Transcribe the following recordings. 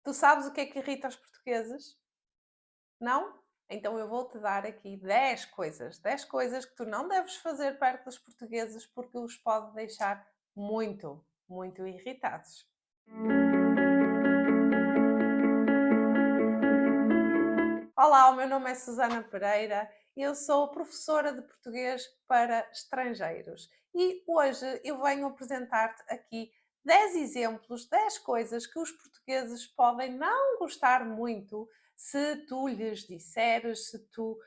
Tu sabes o que é que irrita os portugueses? Não? Então eu vou-te dar aqui 10 coisas que tu não deves fazer perto dos portugueses porque os pode deixar muito, muito irritados. Olá, o meu nome é Susana Pereira e eu sou professora de português para estrangeiros. E hoje eu venho apresentar-te aqui 10 exemplos, 10 coisas que os portugueses podem não gostar muito se tu lhes disseres, se tu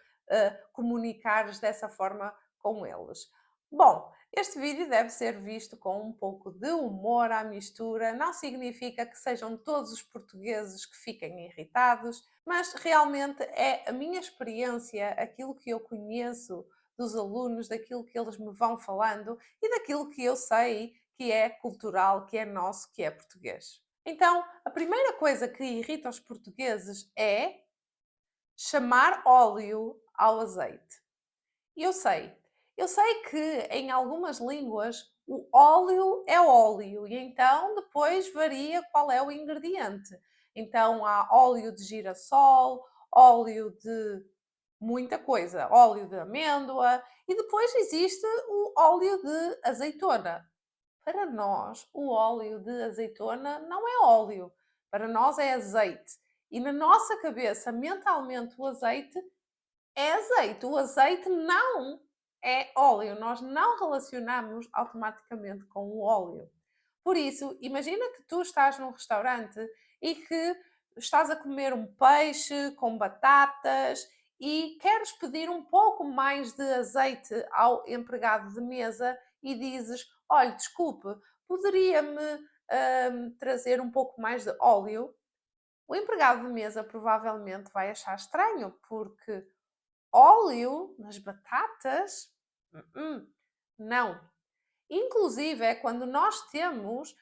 comunicares dessa forma com eles. Bom, este vídeo deve ser visto com um pouco de humor à mistura, não significa que sejam todos os portugueses que fiquem irritados, mas realmente é a minha experiência, aquilo que eu conheço dos alunos, daquilo que eles me vão falando e daquilo que eu sei que é cultural, que é nosso, que é português. Então, a primeira coisa que irrita os portugueses é chamar óleo ao azeite. Eu sei, eu sei que em algumas línguas o óleo e então depois varia qual é o ingrediente. Então há óleo de girassol, óleo de muita coisa, óleo de amêndoa e depois existe o óleo de azeitona. Para nós, o óleo de azeitona não é óleo, para nós é azeite. E na nossa cabeça, mentalmente, o azeite é azeite. O azeite não é óleo. Nós não relacionamos automaticamente com o óleo. Por isso, imagina que tu estás num restaurante e que estás a comer um peixe com batatas e queres pedir um pouco mais de azeite ao empregado de mesa e dizes: olha, desculpe, poderia-me trazer um pouco mais de óleo? O empregado de mesa provavelmente vai achar estranho, porque óleo nas batatas? Não. Inclusive, é quando nós temos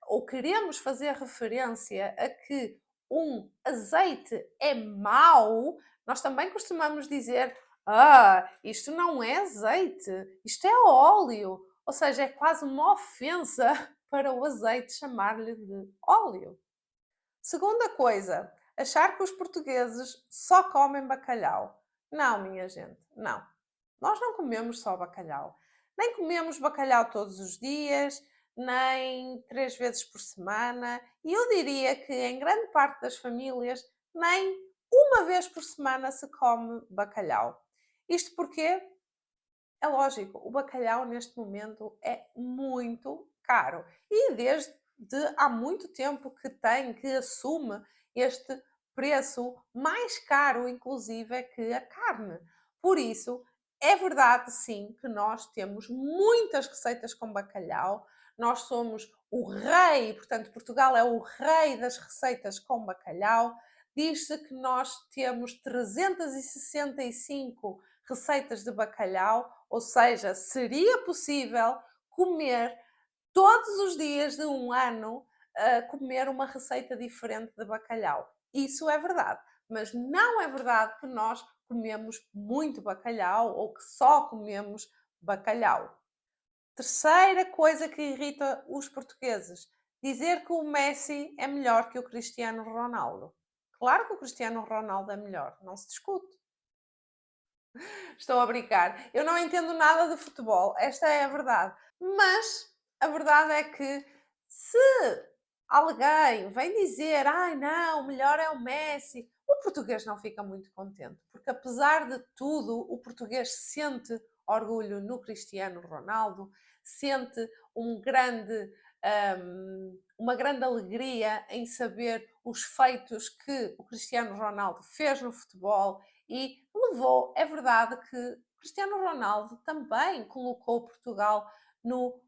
ou queremos fazer referência a que um azeite é mau, nós também costumamos dizer: ah, isto não é azeite, isto é óleo. Ou seja, é quase uma ofensa para o azeite chamar-lhe de óleo. Segunda coisa, achar que os portugueses só comem bacalhau. Não, minha gente, não. Nós não comemos só bacalhau. Nem comemos bacalhau todos os dias, nem 3 vezes por semana. E eu diria que em grande parte das famílias, nem uma vez por semana se come bacalhau. Isto porque, é lógico, o bacalhau neste momento é muito caro. E desde há muito tempo que tem, que assume este preço mais caro, inclusive, que a carne. Por isso, é verdade, sim, que nós temos muitas receitas com bacalhau. Nós somos o rei, portanto, Portugal é o rei das receitas com bacalhau. Diz-se que nós temos 365 receitas de bacalhau, ou seja, seria possível comer todos os dias de um ano, comer uma receita diferente de bacalhau. Isso é verdade, mas não é verdade que nós comemos muito bacalhau ou que só comemos bacalhau. Terceira coisa que irrita os portugueses: dizer que o Messi é melhor que o Cristiano Ronaldo. Claro que o Cristiano Ronaldo é melhor, não se discute. Estou a brincar. Eu não entendo nada de futebol, esta é a verdade. Mas a verdade é que se alguém vem dizer, ai não, o melhor é o Messi, o português não fica muito contente, porque apesar de tudo, o português sente orgulho no Cristiano Ronaldo, sente uma grande alegria em saber os feitos que o Cristiano Ronaldo fez no futebol e levou, é verdade que Cristiano Ronaldo também colocou Portugal no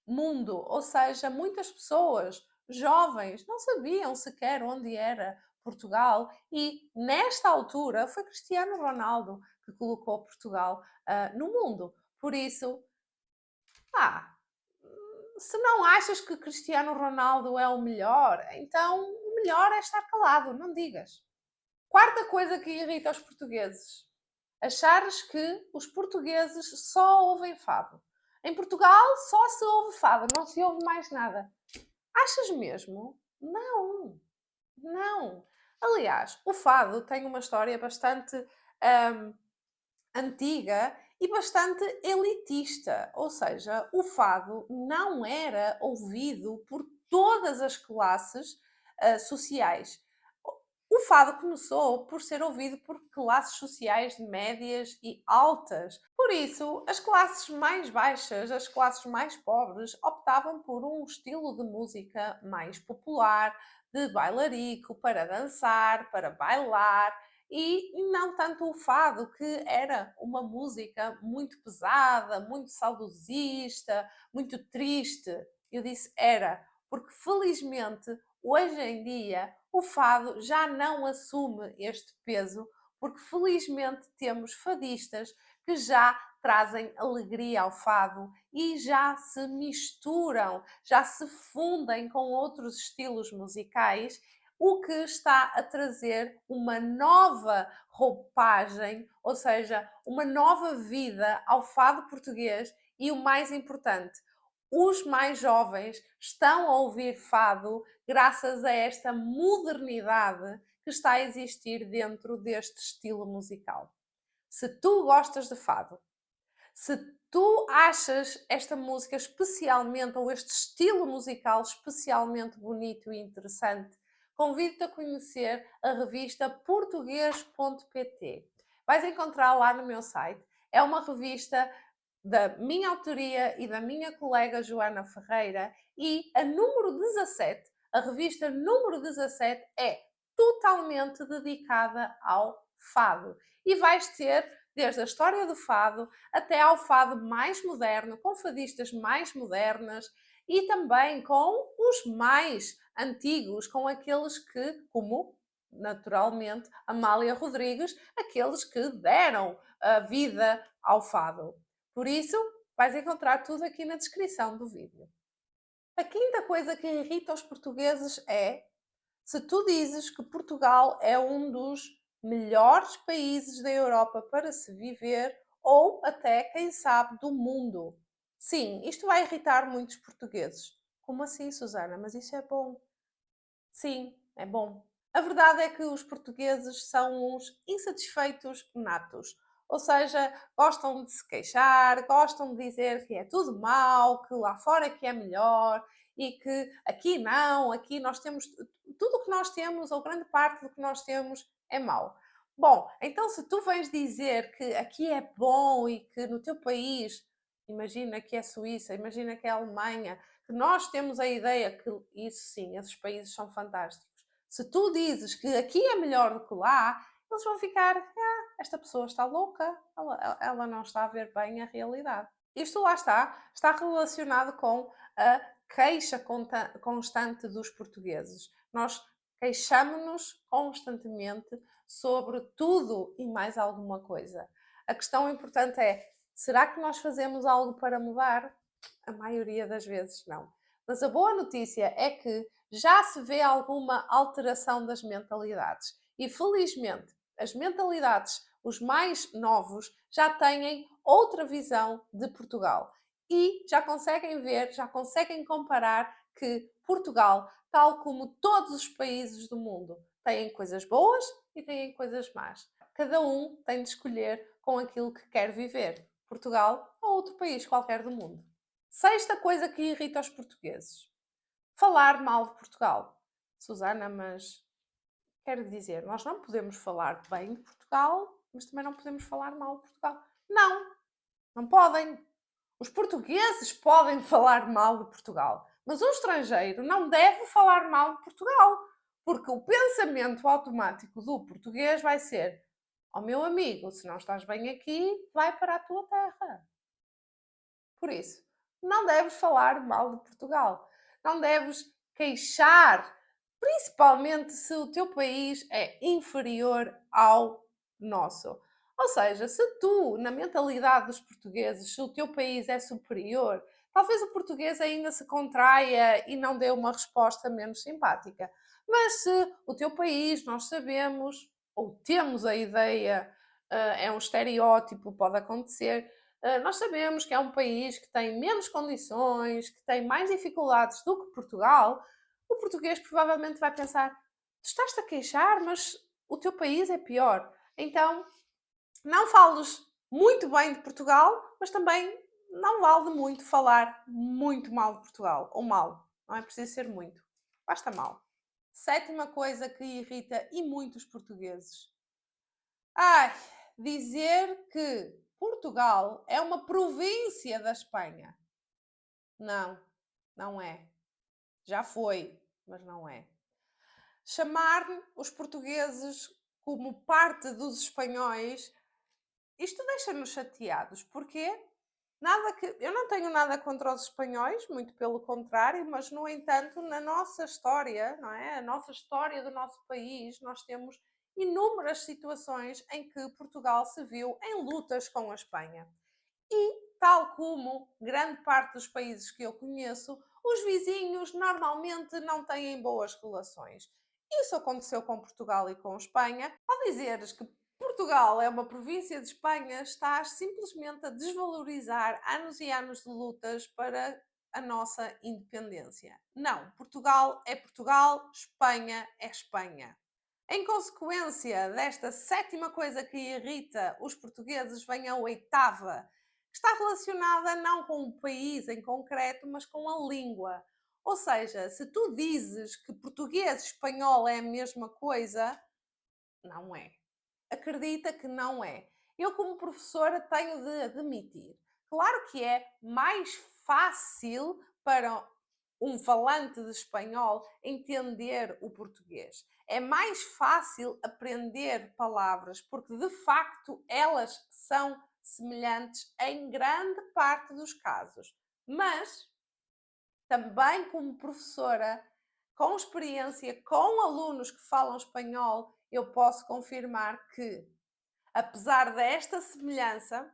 mundo, ou seja, muitas pessoas jovens não sabiam sequer onde era Portugal e nesta altura foi Cristiano Ronaldo que colocou Portugal no mundo. Por isso, ah, se não achas que Cristiano Ronaldo é o melhor, então o melhor é estar calado, não digas. Quarta coisa que irrita os portugueses: achares que os portugueses só ouvem fado. Em Portugal só se ouve fado, não se ouve mais nada. Achas mesmo? Não, Aliás, o fado tem uma história bastante hum, antiga e bastante elitista, ou seja, o fado não era ouvido por todas as classes sociais. O fado começou por ser ouvido por classes sociais médias e altas. Por isso, as classes mais baixas, as classes mais pobres, optavam por um estilo de música mais popular, de bailarico, para dançar, para bailar, e não tanto o fado, que era uma música muito pesada, muito saudosista, muito triste. Eu disse era, porque felizmente hoje em dia o fado já não assume este peso, porque felizmente temos fadistas que já trazem alegria ao fado e já se misturam, já se fundem com outros estilos musicais, o que está a trazer uma nova roupagem, ou seja, uma nova vida ao fado português e o mais importante, os mais jovens estão a ouvir fado graças a esta modernidade que está a existir dentro deste estilo musical. Se tu gostas de fado, se tu achas esta música especialmente, ou este estilo musical especialmente bonito e interessante, convido-te a conhecer a revista português.pt. Vais encontrar lá no meu site. É uma revista da minha autoria e da minha colega Joana Ferreira, e a número 17, a revista número 17, é totalmente dedicada ao fado. E vais ter desde a história do fado até ao fado mais moderno, com fadistas mais modernas e também com os mais antigos, com aqueles que, como naturalmente Amália Rodrigues, aqueles que deram a vida ao fado. Por isso, vais encontrar tudo aqui na descrição do vídeo. A quinta coisa que irrita os portugueses é se tu dizes que Portugal é um dos melhores países da Europa para se viver, ou até, quem sabe, do mundo. Sim, isto vai irritar muitos portugueses. Como assim, Susana? Mas isso é bom. Sim, é bom. A verdade é que os portugueses são uns insatisfeitos natos. Ou seja, gostam de se queixar, gostam de dizer que é tudo mau, que lá fora é que é melhor e que aqui não, aqui nós temos tudo o que nós temos, ou grande parte do que nós temos, é mau. Bom, então se tu vens dizer que aqui é bom e que no teu país, imagina que é Suíça, imagina que é Alemanha, que nós temos a ideia que, isso sim, esses países são fantásticos. Se tu dizes que aqui é melhor do que lá, eles vão ficar, esta pessoa está louca, ela não está a ver bem a realidade. Isto lá está relacionado com a queixa constante dos portugueses. Nós queixamos-nos constantemente sobre tudo e mais alguma coisa. A questão importante é: será que nós fazemos algo para mudar? A maioria das vezes não. Mas a boa notícia é que já se vê alguma alteração das mentalidades. E felizmente, as mentalidades, os mais novos, já têm outra visão de Portugal. E já conseguem ver, já conseguem comparar que Portugal, tal como todos os países do mundo, têm coisas boas e têm coisas más. Cada um tem de escolher com aquilo que quer viver. Portugal ou outro país qualquer do mundo. Sexta coisa que irrita os portugueses: falar mal de Portugal. Susana, mas quero dizer, nós não podemos falar bem de Portugal, mas também não podemos falar mal de Portugal. Não, não podem. Os portugueses podem falar mal de Portugal, mas o estrangeiro não deve falar mal de Portugal, porque o pensamento automático do português vai ser: ó meu amigo, se não estás bem aqui, vai para a tua terra. Por isso, não deves falar mal de Portugal. Não deves queixar, principalmente se o teu país é inferior ao nosso. Ou seja, se tu, na mentalidade dos portugueses, se o teu país é superior, talvez o português ainda se contraia e não dê uma resposta menos simpática. Mas se o teu país, nós sabemos, ou temos a ideia, é um estereótipo, pode acontecer, nós sabemos que é um país que tem menos condições, que tem mais dificuldades do que Portugal, o português provavelmente vai pensar: tu estás-te a queixar, mas o teu país é pior. Então, não fales muito bem de Portugal, mas também não vale muito falar muito mal de Portugal, ou mal. Não é preciso ser muito. Basta mal. Sétima coisa que irrita e muito os portugueses. Ai, dizer que Portugal é uma província da Espanha. Não, não é. Já foi, mas não é. Chamar os portugueses como parte dos espanhóis, isto deixa-nos chateados. Porquê? Nada que eu não tenho nada contra os espanhóis, muito pelo contrário, mas no entanto, na nossa história, não é? A nossa história do nosso país, nós temos inúmeras situações em que Portugal se viu em lutas com a Espanha. E, tal como grande parte dos países que eu conheço, os vizinhos normalmente não têm boas relações. Isso aconteceu com Portugal e com Espanha. Ao dizeres que Portugal é uma província de Espanha, estás simplesmente a desvalorizar anos e anos de lutas para a nossa independência. Não, Portugal é Portugal, Espanha é Espanha. Em consequência desta sétima coisa que irrita os portugueses, vem a oitava, que está relacionada não com o país em concreto, mas com a língua. Ou seja, se tu dizes que português e espanhol é a mesma coisa, não é. Acredita que não é. Eu, como professora, tenho de admitir. Claro que é mais fácil para um falante de espanhol entender o português. É mais fácil aprender palavras, porque de facto elas são semelhantes em grande parte dos casos. Mas também como professora, com experiência com alunos que falam espanhol, eu posso confirmar que, apesar desta semelhança,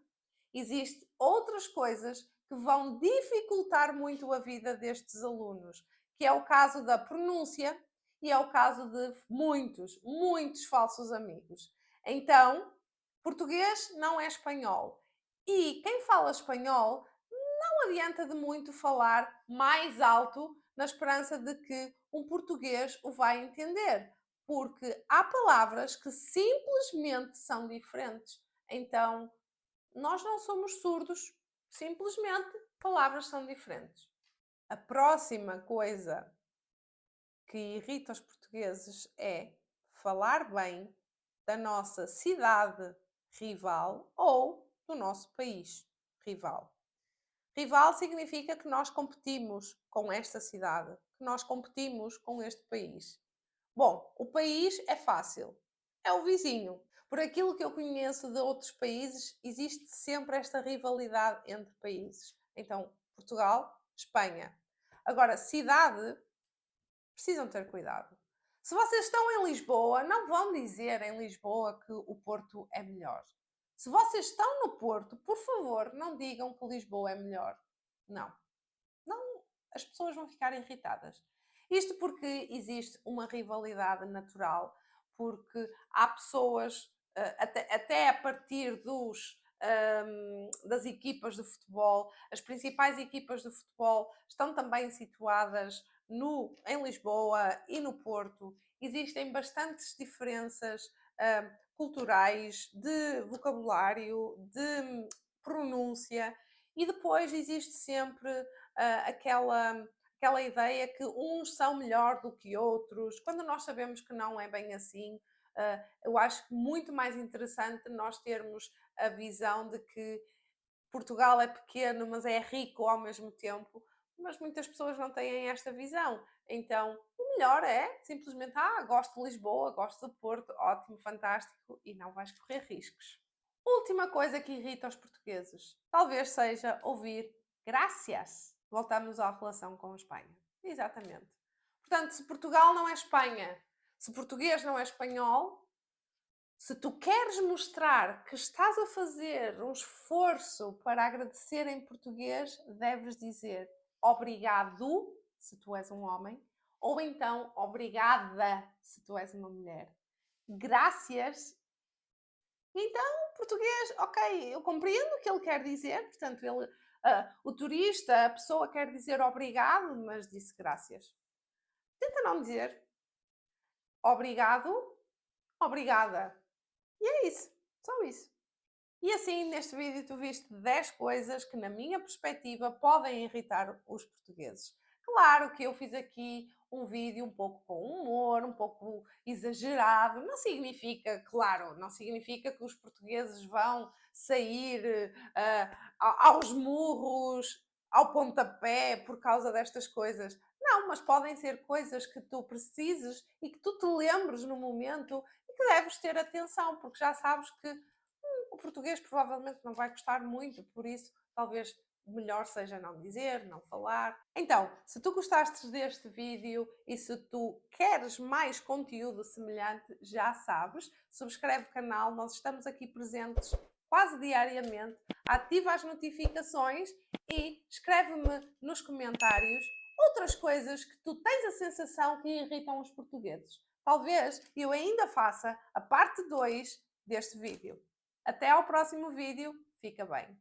existem outras coisas que vão dificultar muito a vida destes alunos, que é o caso da pronúncia e é o caso de muitos falsos amigos. Então, português não é espanhol. E quem fala espanhol não adianta de muito falar mais alto na esperança de que um português o vai entender, porque há palavras que simplesmente são diferentes. Então, nós não somos surdos, simplesmente palavras são diferentes. A próxima coisa que irrita os portugueses é falar bem da nossa cidade rival ou do nosso país rival. Rival significa que nós competimos com esta cidade, que nós competimos com este país. Bom, o país é fácil, é o vizinho. Por aquilo que eu conheço de outros países, existe sempre esta rivalidade entre países. Então, Portugal, Espanha. Agora, cidade, precisam ter cuidado. Se vocês estão em Lisboa, não vão dizer em Lisboa que o Porto é melhor. Se vocês estão no Porto, por favor, não digam que Lisboa é melhor. Não. Não, as pessoas vão ficar irritadas. Isto porque existe uma rivalidade natural, porque há pessoas, até a partir das equipas de futebol, as principais equipas de futebol estão também situadas em Lisboa e no Porto. Existem bastantes diferenças culturais, de vocabulário, de pronúncia, e depois existe sempre aquela ideia que uns são melhor do que outros, quando nós sabemos que não é bem assim. Eu acho muito mais interessante nós termos a visão de que Portugal é pequeno, mas é rico ao mesmo tempo, mas muitas pessoas não têm esta visão. Então, o melhor é simplesmente, gosto de Lisboa, gosto do Porto, ótimo, fantástico, e não vais correr riscos. Última coisa que irrita os portugueses, talvez seja ouvir graças. Voltamos à relação com a Espanha. Exatamente. Portanto, se Portugal não é Espanha, se português não é espanhol, se tu queres mostrar que estás a fazer um esforço para agradecer em português, deves dizer obrigado, se tu és um homem, ou então obrigada, se tu és uma mulher. Graças. Então, português, ok, eu compreendo o que ele quer dizer, portanto, o turista, a pessoa quer dizer obrigado, mas disse graças. Tenta não dizer. obrigado, obrigada. E é isso, só isso. E assim, neste vídeo, tu viste 10 coisas que, na minha perspectiva, podem irritar os portugueses. Claro que eu fiz aqui um vídeo um pouco com humor, um pouco exagerado. Não significa, claro, não significa que os portugueses vão sair aos murros, ao pontapé, por causa destas coisas. Não, mas podem ser coisas que tu precises e que tu te lembres no momento e que deves ter atenção, porque já sabes que o português provavelmente não vai gostar muito, por isso talvez o melhor seja não dizer, não falar. Então, se tu gostaste deste vídeo e se tu queres mais conteúdo semelhante, já sabes, subscreve o canal, nós estamos aqui presentes quase diariamente, ativa as notificações e escreve-me nos comentários outras coisas que tu tens a sensação que irritam os portugueses. Talvez eu ainda faça a parte 2 deste vídeo. Até ao próximo vídeo. Fica bem.